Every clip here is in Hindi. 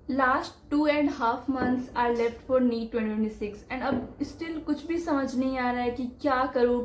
Last 2.5 months are left for NEET 2026 and अब स्टिल कुछ भी समझ नहीं आ रहा है कि क्या करूँ,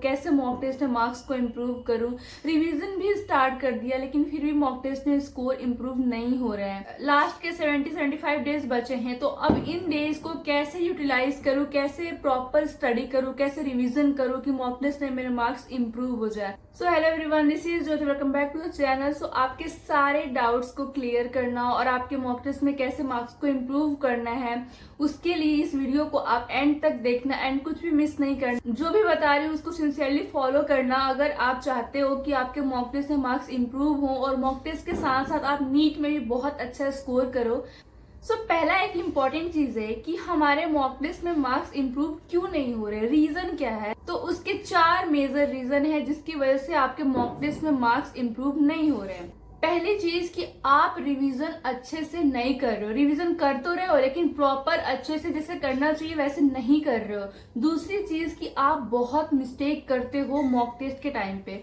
कैसे मॉक टेस्ट में मार्क्स को इम्प्रूव करूँ। रिवीजन भी स्टार्ट कर दिया लेकिन फिर भी मॉक टेस्ट में स्कोर इम्प्रूव नहीं हो रहा है। लास्ट के 70-75 डेज बचे हैं, तो अब इन डेज को कैसे यूटिलाइज करूँ, कैसे प्रॉपर स्टडी करूँ, कैसे रिविजन करूँ कि मॉक टेस्ट में मेरे मार्क्स इम्प्रूव हो जाए। So hello everyone, this is Jyoti, welcome back to the channel. So आपके सारे डाउट्स को क्लियर करना और आपके मॉक टेस्ट में कैसे मार्क्स को इम्प्रूव करना है, उसके लिए इस वीडियो को आप एंड तक देखना एंड कुछ भी मिस नहीं करना। जो भी बता रही हूँ उसको सिंसियरली फॉलो करना अगर आप चाहते हो कि आपके मॉक टेस्ट में मार्क्स इम्प्रूव हो और मॉक टेस्ट के साथ साथ आप नीट में भी बहुत अच्छा स्कोर करो। पहला एक इम्पॉर्टेंट चीज है कि हमारे मॉक टेस्ट में मार्क्स इम्प्रूव क्यों नहीं हो रहे, रीजन क्या है। तो उसके 4 मेजर रीजन है जिसकी वजह से आपके मॉक टेस्ट में मार्क्स इम्प्रूव नहीं हो रहे हैं। पहली चीज कि आप रिवीजन अच्छे से नहीं कर रहे हो, रिवीजन कर तो रहे हो लेकिन प्रॉपर अच्छे से जैसे करना चाहिए वैसे नहीं कर रहे हो। दूसरी चीज कि आप बहुत मिस्टेक करते हो मॉक टेस्ट के टाइम पे।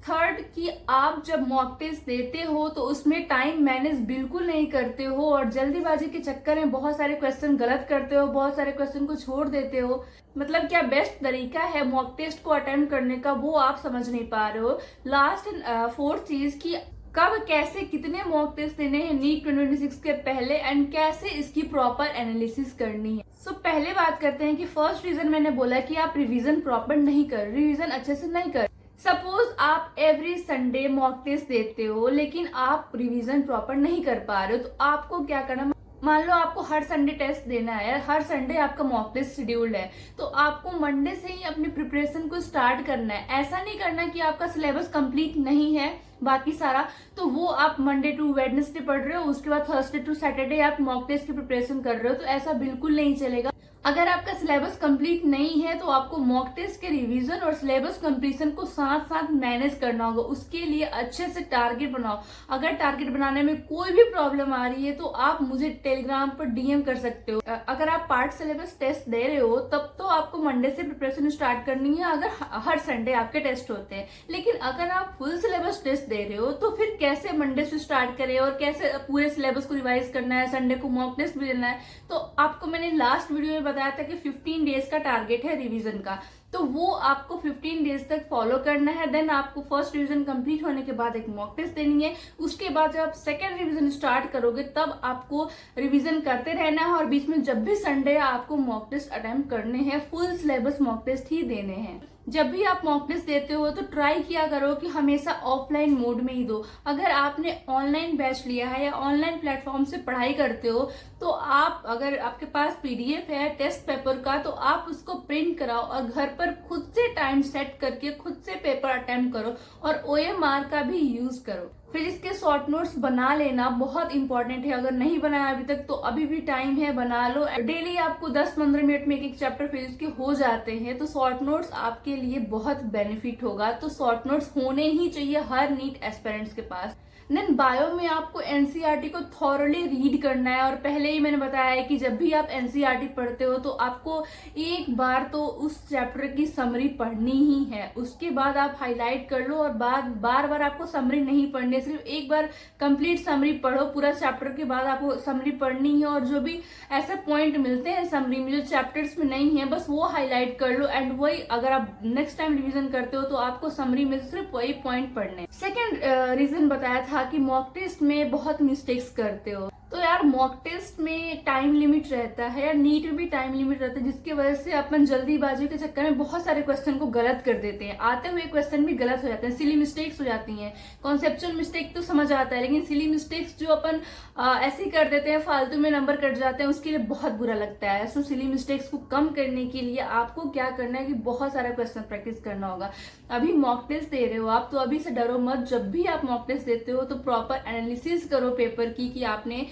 थर्ड कि आप जब मॉक टेस्ट देते हो तो उसमें टाइम मैनेज बिल्कुल नहीं करते हो और जल्दीबाजी के चक्कर में बहुत सारे क्वेश्चन गलत करते हो, बहुत सारे क्वेश्चन को छोड़ देते हो। मतलब क्या बेस्ट तरीका है मॉक टेस्ट को अटेम्प्ट करने का वो आप समझ नहीं पा रहे हो। लास्ट एंड फोर्थ चीज कि कब कैसे कितने मॉक टेस्ट देने हैं नीट 2026 के पहले एंड कैसे इसकी प्रॉपर एनालिसिस करनी है। पहले बात करते हैं कि फर्स्ट रीजन मैंने बोला कि आप रिवीजन प्रॉपर नहीं कर, रिवीजन अच्छे से नहीं कर। सपोज आप एवरी संडे मॉक टेस्ट देते हो लेकिन आप रिवीजन प्रॉपर नहीं कर पा रहे हो, तो आपको क्या करना। मान लो आपको हर संडे टेस्ट देना है, हर संडे आपका मॉक टेस्ट शेड्यूल्ड है, तो आपको मंडे से ही अपनी प्रिपरेशन को स्टार्ट करना है। ऐसा नहीं करना कि आपका सिलेबस कंप्लीट नहीं है बाकी सारा, तो वो आप मंडे टू वेडनेसडे पढ़ रहे हो, उसके बाद थर्सडे टू सैटरडे आप मॉक टेस्ट की प्रिपरेशन कर रहे हो, तो ऐसा बिल्कुल नहीं चलेगा। अगर आपका सिलेबस कंप्लीट नहीं है तो आपको मॉक टेस्ट के रिवीजन और सिलेबस कंप्लीशन को साथ साथ मैनेज करना होगा। उसके लिए अच्छे से टारगेट बनाओ। अगर टारगेट बनाने में कोई भी प्रॉब्लम आ रही है तो आप मुझे टेलीग्राम पर डीएम कर सकते हो। अगर आप पार्ट सिलेबस टेस्ट दे रहे हो तब तो आपको मंडे से प्रिपरेशन स्टार्ट करनी है, अगर हर संडे आपके टेस्ट होते हैं। लेकिन अगर आप फुल सिलेबस टेस्ट दे रहे हो तो फिर कैसे मंडे से स्टार्ट करें और कैसे पूरे सिलेबस को रिवाइज करना है, संडे को मॉक टेस्ट भी देना है। तो आपको मैंने लास्ट वीडियो में बताया था कि 15 डेज का टारगेट है रिवीजन का, तो वो आपको 15 डेज तक फॉलो करना है। देन आपको फर्स्ट रिवीजन कंप्लीट होने के बाद एक मॉक टेस्ट देनी है। उसके बाद जब आप सेकंड रिवीजन स्टार्ट करोगे तब आपको रिवीजन करते रहना है और बीच में जब भी संडे है आपको मॉक टेस्ट अटेम्प्ट करने हैं, फुल सिलेबस मॉक टेस्ट ही देने हैं। जब भी आप मॉक टेस्ट देते हो तो ट्राई किया करो कि हमेशा ऑफलाइन मोड में ही दो। अगर आपने ऑनलाइन बैच लिया है या ऑनलाइन प्लेटफॉर्म से पढ़ाई करते हो तो आप, अगर आपके पास पीडीएफ है टेस्ट पेपर का, तो आप उसको प्रिंट कराओ और घर पर खुद से टाइम सेट करके खुद से पेपर अटेम्प्ट करो और ओएमआर का भी यूज करो। फिर इसके शॉर्ट नोट्स बना लेना बहुत इंपॉर्टेंट है। अगर नहीं बनाया अभी तक तो अभी भी टाइम है, बना लो। डेली आपको 10-15 मिनट में एक चैप्टर फिर इसके हो जाते हैं, तो शॉर्ट नोट्स आपके लिए बहुत बेनिफिट होगा। तो शॉर्ट नोट्स होने ही चाहिए हर नीट एस्पिरेंट्स के पास। देन बायो में आपको एनसीईआरटी को थॉरली रीड करना है और पहले ही मैंने बताया है कि जब भी आप एनसीईआरटी पढ़ते हो तो आपको एक बार तो उस चैप्टर की समरी पढ़नी ही है। उसके बाद आप हाईलाइट कर लो और बार बार आपको समरी नहीं पढ़नी है, सिर्फ एक बार कंप्लीट समरी पढ़ो। पूरा चैप्टर के बाद आपको समरी पढ़नी है और जो भी ऐसे पॉइंट मिलते हैं समरी में जो चैप्टर्स में नहीं है बस वो हाईलाइट कर लो। एंड वही अगर आप नेक्स्ट टाइम रिविजन करते हो तो आपको समरी में सिर्फ वही पॉइंट पढ़ने। सेकेंड रीजन बताया था कि मॉक टेस्ट में बहुत मिस्टेक्स करते हो। तो यार मॉक टेस्ट में टाइम लिमिट रहता है या नीट में भी टाइम लिमिट रहता है, जिसकी वजह से अपन जल्दीबाजी के चक्कर में बहुत सारे क्वेश्चन को गलत कर देते हैं। आते हुए क्वेश्चन भी गलत हो जाते हैं, सिली मिस्टेक्स हो जाती हैं। कॉन्सेप्चुअल मिस्टेक तो समझ आता है लेकिन सिली मिस्टेक्स जो अपन ऐसे ही कर देते हैं, फालतू में नंबर कट जाते हैं, उसके लिए बहुत बुरा लगता है। सो सिली मिस्टेक्स को कम करने के लिए आपको क्या करना है कि बहुत सारा क्वेश्चन प्रैक्टिस करना होगा। अभी मॉक टेस्ट दे रहे हो आप तो अभी से डरो मत। जब भी आप मॉक टेस्ट देते हो तो प्रॉपर एनालिसिस करो पेपर की कि आपने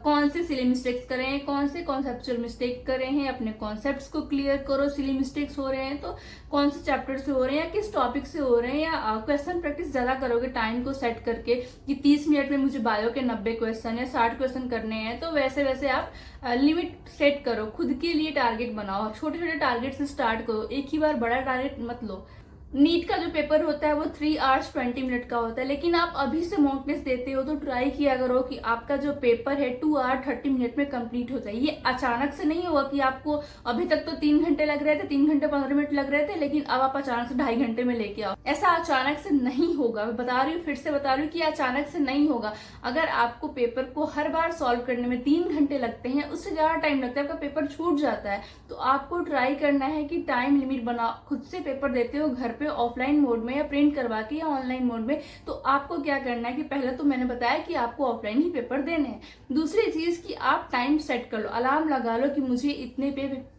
कौन से सिली मिस्टेक्स करे हैं, कौन से कॉन्सेप्चुअल मिस्टेक करे हैं। अपने कॉन्सेप्ट्स को क्लियर करो। सिली मिस्टेक्स हो रहे हैं तो कौन से चैप्टर से हो रहे हैं या किस टॉपिक से हो रहे हैं, या क्वेश्चन प्रैक्टिस ज्यादा करोगे टाइम को सेट करके कि 30 मिनट में मुझे बायो के 90 क्वेश्चन या 60 क्वेश्चन करने हैं, तो वैसे वैसे आप लिमिट सेट करो। खुद के लिए टारगेट बनाओ, छोटे छोटे टारगेट से स्टार्ट करो, एक ही बार बड़ा टारगेट मत लो। नीट का जो पेपर होता है वो 3 आवर्स 20 मिनट का होता है, लेकिन आप अभी से मॉक टेस्ट देते हो तो ट्राई किया करो कि आपका जो पेपर है 2 आवर 30 मिनट में कंप्लीट हो जाए। ये अचानक से नहीं होगा कि आपको अभी तक तो 3 घंटे लग रहे थे, 3 घंटे 15 मिनट लग रहे थे, लेकिन अब आप अचानक से 2.5 घंटे में लेके आओ। ऐसा अचानक से नहीं होगा। मैं बता रही हूँ, फिर से बता रही हूँ कि अचानक से नहीं होगा। अगर आपको पेपर को हर बार सॉल्व करने में 3 घंटे लगते हैं, उससे ज्यादा टाइम लगता है, आपका पेपर छूट जाता है, तो आपको ट्राई करना है कि टाइम लिमिट बना। खुद से पेपर देते हो घर पे ऑफलाइन मोड में या प्रिंट करवा के या ऑनलाइन मोड में, तो आपको क्या करना है कि पहले तो मैंने बताया कि आपको ऑफलाइन ही पेपर देने हैं। दूसरी चीज कि आप टाइम सेट कर लो, अलार्म लगा लो कि मुझे इतने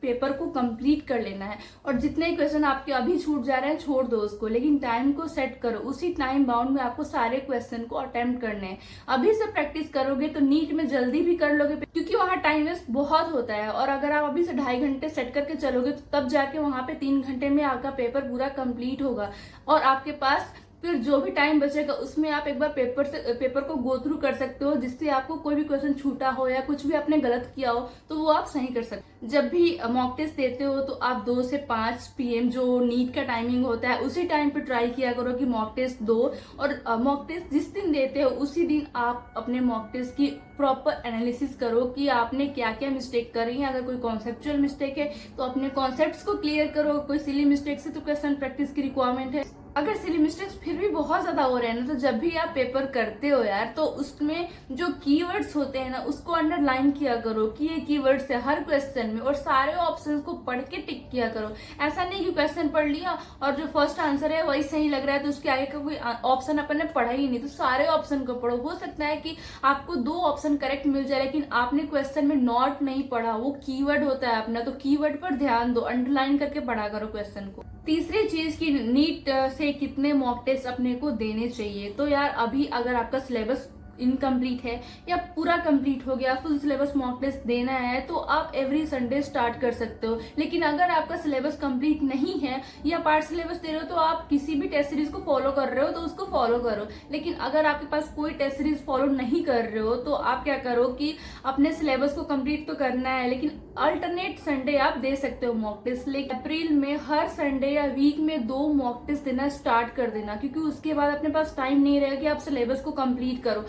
पेपर को कंप्लीट कर लेना है, और जितने क्वेश्चन आपके अभी छूट जा रहे हैं छोड़ दो उसको, लेकिन टाइम को सेट करो। उसी टाइम बाउंड में आपको सारे क्वेश्चन को अटेम्प्ट करने हैं। अभी से प्रैक्टिस करोगे तो नीट में जल्दी भी कर लोगे, क्योंकि वहां टाइम वेस्ट बहुत होता है। और अगर आप अभी से 2.5 घंटे सेट करके चलोगे तो तब जाके वहां पे 3 घंटे में आपका पेपर पूरा कंप्लीट होगा, और आपके पास फिर जो भी टाइम बचेगा उसमें आप एक बार पेपर को गो थ्रू कर सकते हो, जिससे आपको कोई भी क्वेश्चन छूटा हो या कुछ भी आपने गलत किया हो तो वो आप सही कर सकते हो। जब भी मॉक टेस्ट देते हो तो आप 2 से 5 PM जो नीट का टाइमिंग होता है उसी टाइम पे ट्राई किया करो कि मॉक टेस्ट दो, और मॉक टेस्ट जिस दिन देते हो उसी दिन आप अपने मॉक टेस्ट की प्रॉपर एनालिसिस करो कि आपने क्या क्या मिस्टेक करी है। अगर कोई कॉन्सेप्चुअल मिस्टेक है तो अपने कॉन्सेप्ट्स को क्लियर करो, कोई सिली मिस्टेक से तो क्वेश्चन प्रैक्टिस की रिक्वायरमेंट है। अगर सिली मिस्टेक्स फिर भी बहुत ज्यादा हो रहे हैं ना, तो जब भी आप पेपर करते हो यार, तो उसमें जो कीवर्ड्स होते हैं ना उसको अंडरलाइन किया करो कि ये कीवर्ड्स है हर क्वेश्चन में, और सारे ऑप्शंस को पढ़ के टिक किया करो। ऐसा नहीं कि क्वेश्चन पढ़ लिया और जो फर्स्ट आंसर है वही सही लग रहा है तो उसके आगे का कोई ऑप्शन अपन ने पढ़ा ही नहीं, तो सारे ऑप्शन को पढ़ो। हो सकता है कि आपको 2 ऑप्शन करेक्ट मिल जाए, लेकिन आपने क्वेश्चन में नॉट नहीं पढ़ा, वो कीवर्ड होता है अपना, तो कीवर्ड पर ध्यान दो, अंडरलाइन करके पढ़ा करो क्वेश्चन को। तीसरी चीज की नीट से कितने मॉक टेस्ट अपने को देने चाहिए। तो यार अभी अगर आपका सिलेबस इनकम्प्लीट है या पूरा कंप्लीट हो गया, फुल सिलेबस मॉक टेस्ट देना है, तो आप एवरी संडे स्टार्ट कर सकते हो। लेकिन अगर आपका सिलेबस कंप्लीट नहीं है या पार्ट सिलेबस दे रहे हो तो आप किसी भी टेस्ट सीरीज को फॉलो कर रहे हो तो उसको फॉलो करो। लेकिन अगर आपके पास कोई टेस्ट सीरीज फॉलो नहीं कर रहे हो तो आप क्या करो कि अपने सिलेबस को कंप्लीट तो करना है, लेकिन अल्टरनेट संडे आप दे सकते हो मॉक टेस्ट। लेकिन अप्रैल में हर संडे या वीक में 2 मॉक टेस्ट देना स्टार्ट कर देना, क्योंकि उसके बाद अपने पास टाइम नहीं रहेगा कि आप सिलेबस को कंप्लीट करो।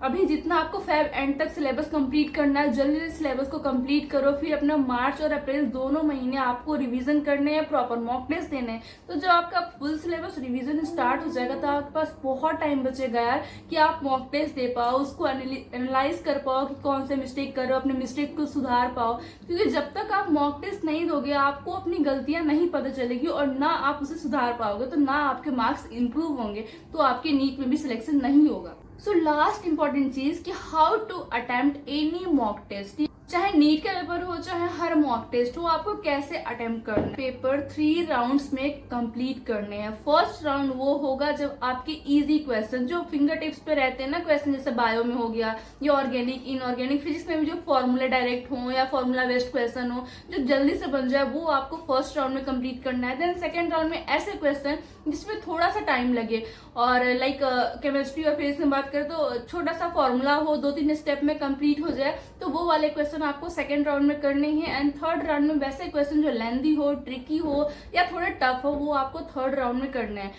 अभी जितना आपको फेब एंड तक सिलेबस कंप्लीट करना है, जल्दी से सिलेबस को कंप्लीट करो। फिर अपना मार्च और अप्रैल दोनों महीने आपको रिवीजन करने हैं, प्रॉपर मॉक टेस्ट देने हैं। तो जब आपका फुल सिलेबस रिवीजन स्टार्ट हो जाएगा तो आपके पास बहुत टाइम बचेगा यार कि आप मॉक टेस्ट दे पाओ, उसको एनालाइज कर पाओ कि कौन से मिस्टेक कर रहे हो, अपने मिस्टेक को सुधार पाओ। क्योंकि जब तक आप मॉक टेस्ट नहीं दोगे आपको अपनी गलतियां नहीं पता चलेगी, और ना आप उसे सुधार पाओगे तो ना आपके मार्क्स इंप्रूव होंगे, तो आपके नीट में भी सिलेक्शन नहीं होगा। सो लास्ट इंपॉर्टेंट चीज कि how to attempt any mock test, चाहे नीट का पेपर हो चाहे हर मॉक टेस्ट हो, आपको कैसे अटेम्प्ट करना है। पेपर 3 राउंड्स में कंप्लीट करने हैं। फर्स्ट राउंड वो होगा जब आपके इजी क्वेश्चन जो फिंगर टिप्स पे रहते हैं ना क्वेश्चन, जैसे बायो में हो गया या ऑर्गेनिक इनऑर्गेनिक, फिजिक्स में भी जो फॉर्मूला डायरेक्ट हो या फॉर्मूला बेस्ड क्वेश्चन हो जो जल्दी से बन जाए, वो आपको फर्स्ट राउंड में कंप्लीट करना है। देन सेकेंड राउंड में ऐसे क्वेश्चन जिसमें थोड़ा सा टाइम लगे, और लाइक केमिस्ट्री और फिजिक्स में बात करें तो छोटा सा फॉर्मूला हो, 2-3 स्टेप में कंप्लीट हो जाए, तो वो वाले क्वेश्चन आपको सेकंड राउंड में करने हैं। एंड थर्ड राउंड में वैसे क्वेश्चन जो लेंथी हो, ट्रिकी हो या थोड़े टफ हो, वो आपको थर्ड राउंड में करने हैं।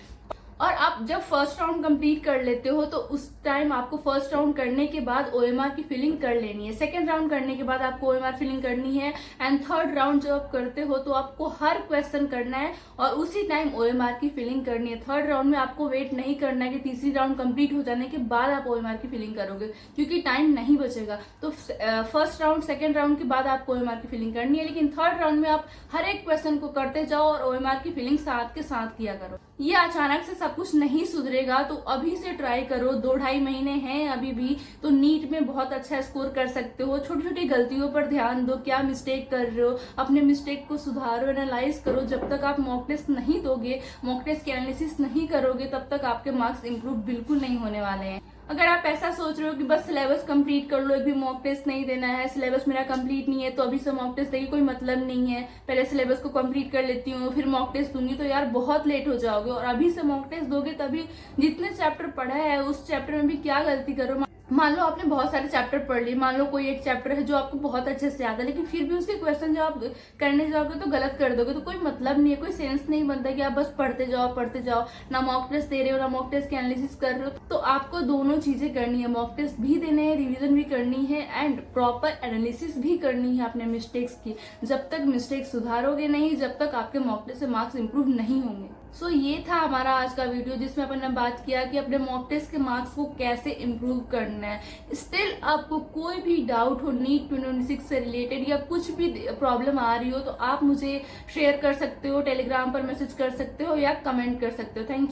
और आप जब फर्स्ट राउंड कंप्लीट कर लेते हो तो उस टाइम आपको फर्स्ट राउंड करने के बाद ओएमआर की फिलिंग कर लेनी है, सेकंड राउंड करने के बाद आपको ओएमआर फिलिंग करनी है, एंड थर्ड राउंड जब आप करते हो तो आपको हर क्वेश्चन करना है और उसी टाइम ओएमआर की फिलिंग करनी है। थर्ड राउंड में आपको वेट नहीं करना है कि तीसरी राउंड कंप्लीट हो जाने के बाद आप ओएमआर की फिलिंग करोगे, क्योंकि टाइम नहीं बचेगा। तो फर्स्ट राउंड सेकंड राउंड के बाद आपको ओएमआर की फिलिंग करनी है, लेकिन थर्ड राउंड में आप हर एक क्वेश्चन को करते जाओ और ओएमआर की फिलिंग साथ के साथ किया करो। ये अचानक से सब कुछ नहीं सुधरेगा, तो अभी से ट्राई करो। 2-2.5 महीने हैं अभी भी, तो नीट में बहुत अच्छा स्कोर कर सकते हो। छोटी छोटी गलतियों पर ध्यान दो, क्या मिस्टेक कर रहे हो, अपने मिस्टेक को सुधारो, एनालाइज करो। जब तक आप मॉक टेस्ट नहीं दोगे, मॉक टेस्ट की एनालिसिस नहीं करोगे, तब तक आपके मार्क्स इंप्रूव बिल्कुल नहीं होने वाले हैं। अगर आप ऐसा सोच रहे हो कि बस सिलेबस कंप्लीट कर लो, एक भी मॉक टेस्ट नहीं देना है, सिलेबस मेरा कंप्लीट नहीं है तो अभी से मॉक टेस्ट देगी कोई मतलब नहीं है, पहले सिलेबस को कंप्लीट कर लेती हूँ फिर मॉक टेस्ट दूंगी, तो यार बहुत लेट हो जाओगे। और अभी से मॉक टेस्ट दोगे तभी जितने चैप्टर पढ़ा है उस चैप्टर में भी क्या गलती करो, मान लो आपने बहुत सारे चैप्टर पढ़ लिए, मान लो कोई एक चैप्टर है जो आपको बहुत अच्छे से याद है, लेकिन फिर भी उसके क्वेश्चन जब आप करने जाओगे तो गलत कर दोगे, तो कोई मतलब नहीं है, कोई सेंस नहीं बनता कि आप बस पढ़ते जाओ, ना मॉक टेस्ट दे रहे हो ना मॉक टेस्ट की एनालिसिस कर रहे हो। तो आपको दोनों चीजें करनी है, मॉक टेस्ट भी देने हैं, रिविजन भी करनी है एंड प्रॉपर एनालिसिस भी करनी है अपने मिस्टेक्स की। जब तक मिस्टेक सुधारोगे नहीं, जब तक आपके मॉक टेस्ट से मार्क्स इंप्रूव नहीं होंगे। सो ये था हमारा आज का वीडियो, जिसमें अपन ने बात किया कि अपने मॉक टेस्ट के मार्क्स को कैसे इम्प्रूव करना है। स्टिल आपको कोई भी डाउट हो नीट 2026 से रिलेटेड या कुछ भी प्रॉब्लम आ रही हो, तो आप मुझे शेयर कर सकते हो, टेलीग्राम पर मैसेज कर सकते हो या कमेंट कर सकते हो। Thank you.